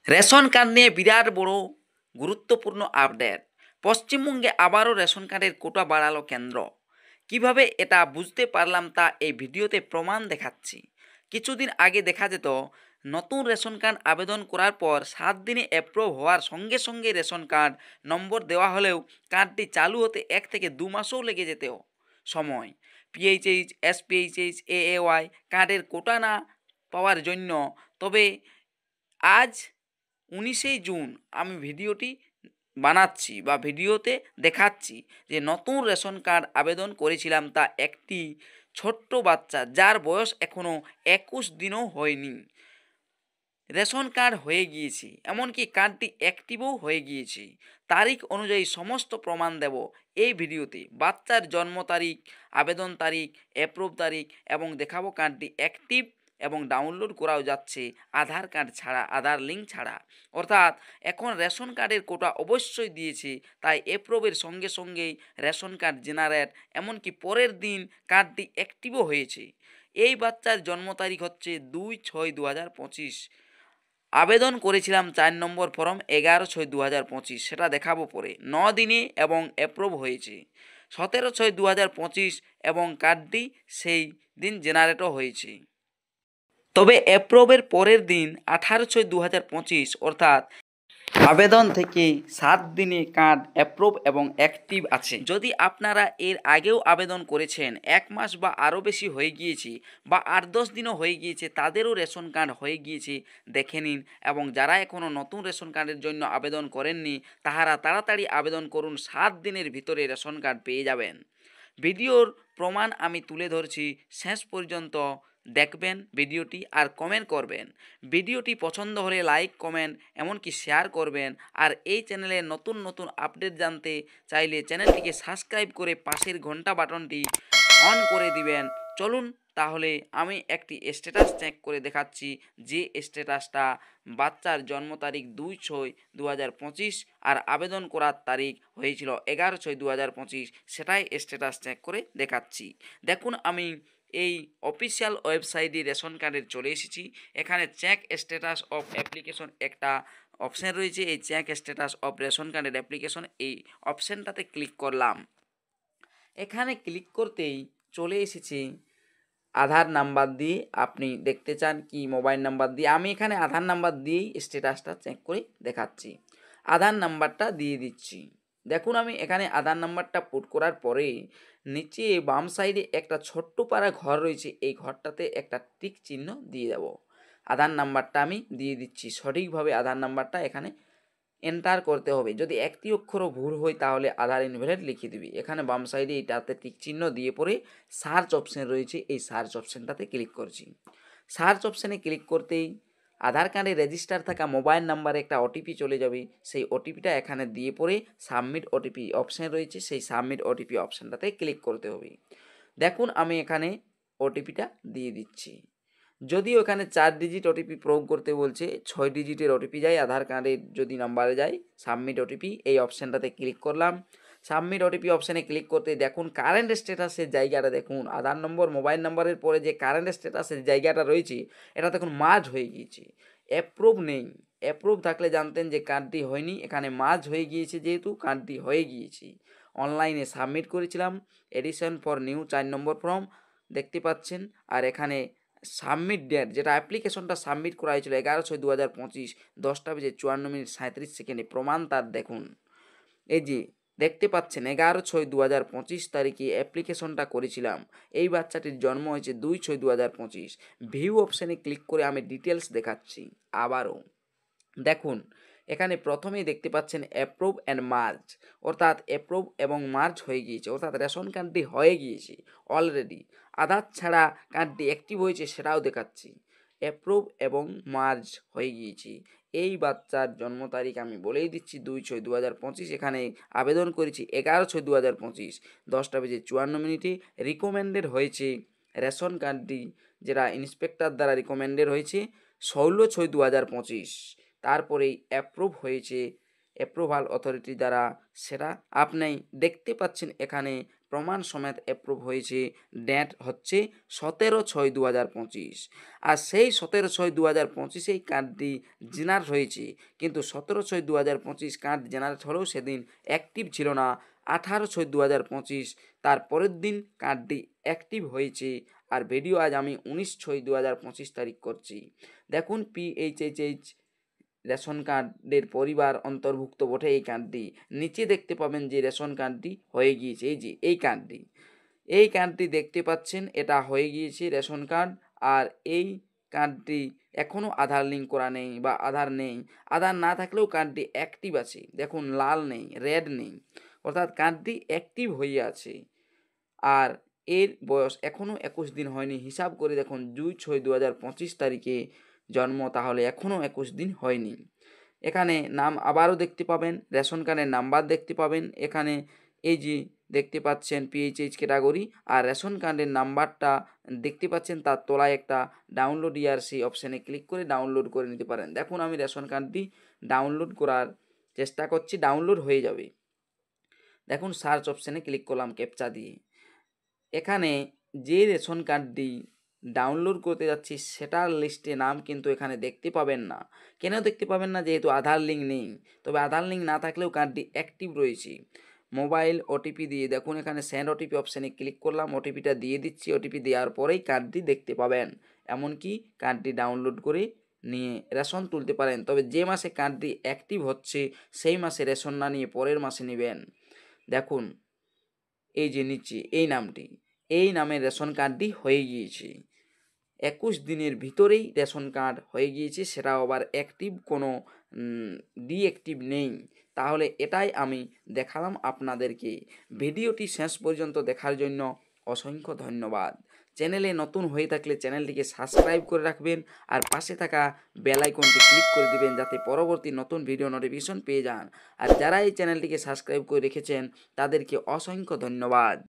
Ration card নিয়ে বিরাট বড় গুরুত্বপূর্ণ আপডেট। পশ্চিমবঙ্গে আবারও রেশন কার্ডের কোটা বাড়ালো কেন্দ্র। কিভাবে এটা বুঝতে পারলাম তা এই ভিডিওতে প্রমাণ দেখাচ্ছি। কিছুদিন আগে দেখা যেত নতুন রেশন কার্ড আবেদন করার পর 7 দিনে অ্যাপ্রুভ হওয়ার সঙ্গে সঙ্গে রেশন কার্ড নম্বর দেওয়া হলেও কার্ডটি চালু হতে 1 থেকে 2 মাসও লেগে যেত সময়। পিএইচএইচ, এসপিএইচএইচ, এএওয়াই কার্ডের কোটা না পাওয়ার জন্য। তবে আজ 19 জুন আমি ভিডিওটি বানাচ্ছি বা ভিডিওতে দেখাচ্ছি যে নতুন রেশন কার্ড আবেদন করেছিলাম, তা একটি ছোট্ট বাচ্চা যার বয়স এখনও 21 দিনও হয়নি রেশন কার্ড হয়ে গিয়েছে, এমনকি কার্ডটি অ্যাক্টিভও হয়ে গিয়েছে। তারিখ অনুযায়ী সমস্ত প্রমাণ দেব এই ভিডিওতে। বাচ্চার জন্ম তারিখ, আবেদন তারিখ, অ্যাপ্রুভ তারিখ এবং দেখাবো কার্ডটি অ্যাক্টিভ এবং ডাউনলোড করাও যাচ্ছে আধার কার্ড ছাড়া, আধার লিঙ্ক ছাড়া। অর্থাৎ এখন রেশন কার্ডের কোটা অবশ্যই দিয়েছে, তাই অ্যাপ্রুভের সঙ্গে সঙ্গেই রেশন কার্ড জেনারেট, এমনকি পরের দিন কার্ডটি অ্যাক্টিভও হয়েছে। এই বাচ্চার জন্ম তারিখ হচ্ছে 2/6/2025। আবেদন করেছিলাম 4 নম্বর ফর্ম 11/6/2025, সেটা দেখাবো পরে। 9 দিনে এবং অ্যাপ্রুভ হয়েছে 17/6/2025 এবং কার্ডটি সেই দিন জেনারেটও হয়েছে। তবে অ্যাপ্রুভের পরের দিন 18/6/2025, অর্থাৎ আবেদন থেকে 7 দিনে কার্ড অ্যাপ্রুভ এবং অ্যাক্টিভ আছে। যদি আপনারা এর আগেও আবেদন করেছেন, 1 মাস বা আরও বেশি হয়ে গিয়েছে বা 8-10 দিনও হয়ে গিয়েছে, তাদেরও রেশন কার্ড হয়ে গিয়েছে দেখে নিন। এবং যারা এখনও নতুন রেশন কার্ডের জন্য আবেদন করেননি, তাহারা তাড়াতাড়ি আবেদন করুন, 7 দিনের ভিতরে রেশন কার্ড পেয়ে যাবেন। ভিডিওর প্রমাণ আমি তুলে ধরছি, শেষ পর্যন্ত দেখবেন ভিডিওটি আর কমেন্ট করবেন। ভিডিওটি পছন্দ হলে লাইক, কমেন্ট এমনকি শেয়ার করবেন। আর এই চ্যানেলে নতুন নতুন আপডেট জানতে চাইলে চ্যানেলটিকে সাবস্ক্রাইব করে পাশের ঘন্টা বাটনটি অন করে দিবেন। চলুন তাহলে আমি একটি স্ট্যাটাস চেক করে দেখাচ্ছি, যে স্ট্যাটাসটা বাচ্চার জন্ম তারিখ 2/6/2025 আর আবেদন করার তারিখ হয়েছিল 11/6/2025, সেটাই স্ট্যাটাস চেক করে দেখাচ্ছি। দেখুন, আমি এই অফিসিয়াল ওয়েবসাইটে রেশন কার্ডের চলে এসেছি। এখানে চেক স্ট্যাটাস অফ অ্যাপ্লিকেশন একটা অপশান রয়েছে, এই চেক স্ট্যাটাস অফ রেশন কার্ডের অ্যাপ্লিকেশন, এই অপশানটাতে ক্লিক করলাম। এখানে ক্লিক করতেই চলে এসেছে আধার নাম্বার দিয়ে। আপনি দেখতে চান কি মোবাইল নাম্বার দিয়ে? আমি এখানে আধার নাম্বার দিয়েই স্ট্যাটাসটা চেক করে দেখাচ্ছি। আধার নাম্বারটা দিয়ে দিচ্ছি। দেখুন, আমি এখানে আধার নাম্বারটা পুট করার পরে নিচে বাম সাইডে একটা ছোট্ট পারা ঘর রয়েছে, এই ঘরটাতে একটা টিক চিহ্ন দিয়ে দেব। আধার নাম্বারটা আমি দিয়ে দিচ্ছি। সঠিকভাবে আধার নাম্বারটা এখানে এন্টার করতে হবে। যদি একটি অক্ষরও ভুল হয় তাহলে আধার ইনভ্যালিড লিখে দিবি। এখানে বাম সাইডে এটাতে টিক চিহ্ন দিয়ে পরে সার্চ অপশান রয়েছে, এই সার্চ অপশানটাতে ক্লিক করছি। সার্চ অপশানে ক্লিক করতেই আধার কার্ডে রেজিস্টার থাকা মোবাইল নাম্বারে একটা ওটিপি চলে যাবে। সেই ওটিপিটা এখানে দিয়ে পরে সাবমিট ওটিপি অপশান রয়েছে, সেই সাবমিট ওটিপি অপশানটাতে ক্লিক করতে হবে। দেখুন, আমি এখানে ওটিপিটা দিয়ে দিচ্ছি। যদিও এখানে 4 ডিজিট ওটিপি প্রয়োগ করতে বলছে, 6 ডিজিটের ওটিপি যায় আধার কার্ডের যদি নাম্বারে যায়। সাবমিট ওটিপি এই অপশানটাতে ক্লিক করলাম। সাবমিট ওটিপি অপশানে ক্লিক করতে দেখুন কারেন্ট স্ট্যাটাসের জায়গাটা দেখুন, আধার নম্বর মোবাইল নাম্বারের পরে যে কারেন্ট স্ট্যাটাসের জায়গাটা রয়েছে, এটা দেখুন মার্জ হয়ে গিয়েছে, অ্যাপ্রুভ নেই। অ্যাপ্রুভ থাকলে জানতেন যে কার্ডটি হয়নি, এখানে মার্জ হয়ে গিয়েছে, যেহেতু কার্ডটি হয়ে গিয়েছে। অনলাইনে সাবমিট করেছিলাম edition for new 4 number form, দেখতে পাচ্ছেন। আর এখানে সাবমিট ডেট, যেটা অ্যাপ্লিকেশনটা সাবমিট করা হয়েছিল 11/6/2025, 10:54:37 প্রমাণ তার দেখুন। এই যে দেখতে পাচ্ছেন 11/6/2025 তারিখে অ্যাপ্লিকেশনটা করেছিলাম। এই বাচ্চাটির জন্ম হয়েছে 2/6/2025। ভিউ অপশানে ক্লিক করে আমি ডিটেলস দেখাচ্ছি আবারও। দেখুন, এখানে প্রথমেই দেখতে পাচ্ছেন অ্যাপ্রুভ অ্যান্ড মার্জ, অর্থাৎ অ্যাপ্রুভ এবং মার্জ হয়ে গিয়েছে, অর্থাৎ রেশন কার্ডটি হয়ে গিয়েছে অলরেডি। আধার ছাড়া কার্ডটি অ্যাক্টিভ হয়েছে সেটাও দেখাচ্ছি। অ্যাপ্রুভ এবং মার্জ হয়ে গিয়েছে। এই বাচ্চার জন্ম তারিখ আমি বলেই দিচ্ছি 2/6/2025। এখানে আবেদন করেছি 11/6/2025, 10:54 রিকমেন্ডেড হয়েছে রেশন কার্ডটি, যেটা ইন্সপেক্টর দ্বারা রিকমেন্ডেড হয়েছে 16/6/2025। তারপরেই অ্যাপ্রুভ হয়েছে অ্যাপ্রুভাল অথরিটি দ্বারা, সেটা আপনি দেখতে পাচ্ছেন এখানে প্রমাণ সমেত অ্যাপ্রুভ হয়েছে। ডেট হচ্ছে 17/6/2025। আর সেই 17/6/2025 এই কার্ডটি জেনারেট হয়েছে, কিন্তু 17/6/2025 কার্ড জেনারেট হলেও সেদিন অ্যাক্টিভ ছিল না। 18/6/2025 তার পরের দিন কার্ডটি অ্যাক্টিভ হয়েছে। আর ভিডিও আজ আমি 19/6/2025 তারিখ করছি। দেখুন PHHH রেশন কার্ডের পরিবার অন্তর্ভুক্ত বটে এই কার্ডটি। নিচে দেখতে পাবেন যে রেশন কার্ডটি হয়ে গিয়েছে, এই যে এই কার্ডটি দেখতে পাচ্ছেন, এটা হয়ে গিয়েছে রেশন কার্ড। আর এই কার্ডটি এখনও আধার লিঙ্ক করা নেই বা আধার নেই। আধার না থাকলেও কার্ডটি অ্যাক্টিভ আছে, দেখুন লাল নেই, রেড নেই, অর্থাৎ কার্ডটি অ্যাক্টিভ হয়ে আছে। আর এর বয়স এখনও 21 দিন হয়নি। হিসাব করে দেখুন 2/6/2025 তারিখে জন্ম, তাহলে এখনও 21 দিন হয়নি। এখানে নাম আবারও দেখতে পাবেন, রেশন কার্ডের নাম্বার দেখতে পাবেন। এখানে এই যে দেখতে পাচ্ছেন PHH ক্যাটাগরি, আর রেশন কার্ডের নাম্বারটা দেখতে পাচ্ছেন, তার তলায় একটা ডাউনলোড ERC অপশানে ক্লিক করে ডাউনলোড করে নিতে পারেন। দেখুন আমি রেশন কার্ডটি ডাউনলোড করার চেষ্টা করছি, ডাউনলোড হয়ে যাবে। দেখুন সার্চ অপশানে ক্লিক করলাম ক্যাপচা দিয়ে। এখানে যে রেশন কার্ডটি ডাউনলোড করতে যাচ্ছি সেটার লিস্টে নাম কিন্তু এখানে দেখতে পাবেন না। কেন দেখতে পাবেন না? যেহেতু আধার লিঙ্ক নেই। তবে আধার লিঙ্ক না থাকলেও কার্ডটি অ্যাক্টিভ রয়েছে। মোবাইল ওটিপি দিয়ে দেখুন এখানে সেন্ড ওটিপি অপশানে ক্লিক করলাম, ওটিপিটা দিয়ে দিচ্ছি। ওটিপি দেওয়ার পরেই কার্ডটি দেখতে পাবেন। এমনকি কার্ডটি ডাউনলোড করে নিয়ে রেশন তুলতে পারেন। তবে যে মাসে কার্ডটি অ্যাক্টিভ হচ্ছে সেই মাসে রেশন না নিয়ে পরের মাসে নেবেন। দেখুন এই যে নিচে এই নামের রেশন কার্ডটি হয়ে গিয়েছে। 21 দিনের ভিতরেই রেশন কার্ড হয়ে গিয়েছে, সেটাও আবার অ্যাক্টিভ, কোনো ডিঅ্যাক্টিভ নেই। তাহলে এটাই আমি দেখালাম আপনাদেরকে। ভিডিওটি শেষ পর্যন্ত দেখার জন্য অসংখ্য ধন্যবাদ। চ্যানেলে নতুন হয়ে থাকলে চ্যানেলটিকে সাবস্ক্রাইব করে রাখবেন, আর পাশে থাকা বেল আইকনটি ক্লিক করে দিবেন যাতে পরবর্তী নতুন ভিডিও নোটিফিকেশন পেয়ে যান। আর যারা এই চ্যানেলটিকে সাবস্ক্রাইব করে রেখেছেন তাদেরকে অসংখ্য ধন্যবাদ।